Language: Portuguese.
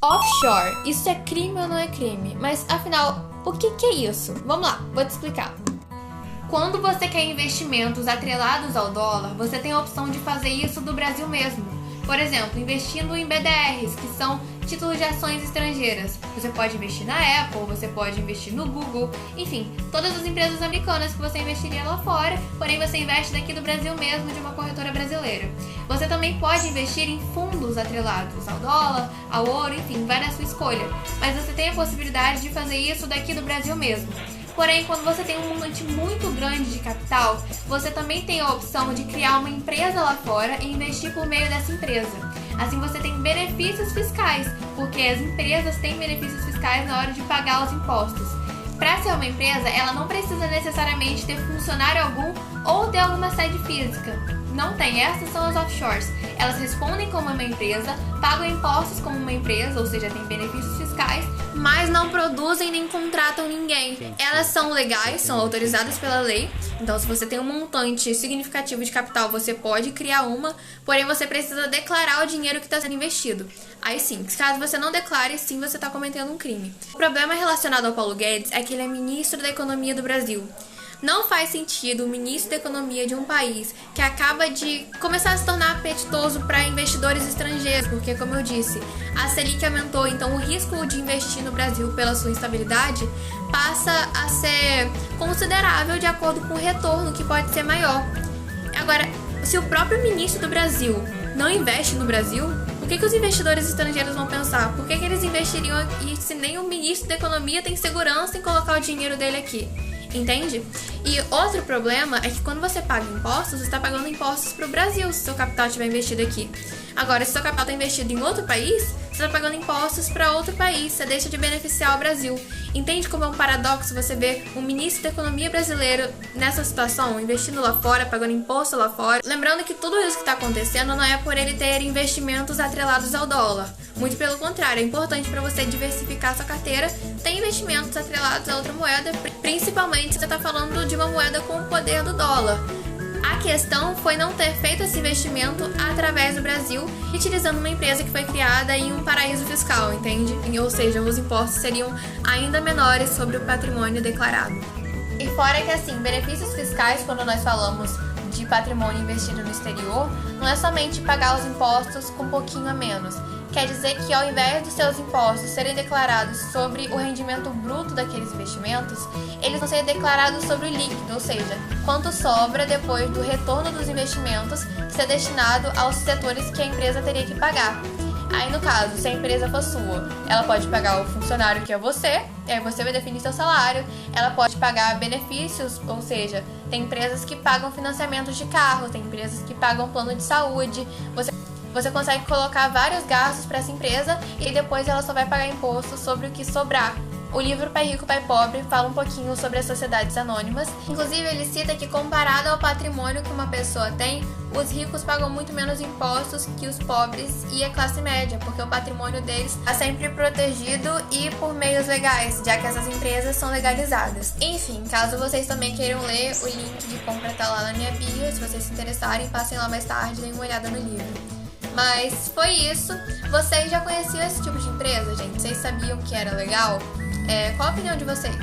Offshore, isso é crime ou não é crime? Mas afinal, o que é isso? Vamos lá, vou te explicar. Quando você quer investimentos atrelados ao dólar, você tem a opção de fazer isso do Brasil mesmo. Por exemplo, investindo em BDRs, que são títulos de ações estrangeiras. Você pode investir na Apple, você pode investir no Google, enfim, todas as empresas americanas que você investiria lá fora, porém você investe daqui do Brasil mesmo, de uma corretora brasileira. Você também pode investir em fundos atrelados ao dólar, ao ouro, enfim, vai na sua escolha. Mas você tem a possibilidade de fazer isso daqui do Brasil mesmo. Porém, quando você tem um montante muito grande de capital, você também tem a opção de criar uma empresa lá fora e investir por meio dessa empresa. Assim você tem benefícios fiscais, porque as empresas têm benefícios fiscais na hora de pagar os impostos. Para ser uma empresa, ela não precisa necessariamente ter funcionário algum ou ter alguma sede física. Não tem, essas são as offshores. Elas respondem como uma empresa, pagam impostos como uma empresa, ou seja, têm benefícios fiscais, mas não produzem nem contratam ninguém. Elas são legais, são autorizadas pela lei, então se você tem um montante significativo de capital, você pode criar uma, porém você precisa declarar o dinheiro que está sendo investido. Aí sim, caso você não declare, sim, você está cometendo um crime. O problema relacionado ao Paulo Guedes é que ele é ministro da Economia do Brasil. Não faz sentido o ministro da Economia de um país que acaba de começar a se tornar apetitoso para investidores estrangeiros, porque, como eu disse, a Selic aumentou, então o risco de investir no Brasil pela sua instabilidade passa a ser considerável de acordo com o retorno, que pode ser maior. Agora, se o próprio ministro do Brasil não investe no Brasil, o que os investidores estrangeiros vão pensar? Por que eles investiriam aqui se nem o ministro da Economia tem segurança em colocar o dinheiro dele aqui? Entende? E outro problema é que quando você paga impostos, você está pagando impostos para o Brasil se seu capital estiver investido aqui. Agora, se seu capital está investido em outro país, você está pagando impostos para outro país, você deixa de beneficiar o Brasil. Entende como é um paradoxo você ver um ministro da Economia brasileiro nessa situação, investindo lá fora, pagando imposto lá fora? Lembrando que tudo isso que está acontecendo não é por ele ter investimentos atrelados ao dólar. Muito pelo contrário, é importante para você diversificar sua carteira, ter investimentos atrelados a outra moeda, principalmente se você está falando de uma moeda com o poder do dólar. A questão foi não ter feito esse investimento através do Brasil, utilizando uma empresa que foi criada em um paraíso fiscal, entende? Ou seja, os impostos seriam ainda menores sobre o patrimônio declarado. E fora que assim, benefícios fiscais, quando nós falamos de patrimônio investido no exterior, não é somente pagar os impostos com um pouquinho a menos. Quer dizer que ao invés dos seus impostos serem declarados sobre o rendimento bruto daqueles investimentos, eles vão ser declarados sobre o líquido, ou seja, quanto sobra depois do retorno dos investimentos que ser destinado aos setores que a empresa teria que pagar. Aí no caso, se a empresa for sua, ela pode pagar o funcionário que é você, e aí você vai definir seu salário, ela pode pagar benefícios, ou seja, tem empresas que pagam financiamentos de carro, tem empresas que pagam plano de saúde, você consegue colocar vários gastos para essa empresa e depois ela só vai pagar imposto sobre o que sobrar. O livro Pai Rico, Pai Pobre fala um pouquinho sobre as sociedades anônimas. Inclusive, ele cita que comparado ao patrimônio que uma pessoa tem, os ricos pagam muito menos impostos que os pobres e a classe média, porque o patrimônio deles está sempre protegido e por meios legais, já que essas empresas são legalizadas. Enfim, caso vocês também queiram ler, o link de compra está lá na minha bio. Se vocês se interessarem, passem lá mais tarde e deem uma olhada no livro. Mas foi isso. Vocês já conheciam esse tipo de empresa, gente? Vocês sabiam que era legal? Qual a opinião de vocês?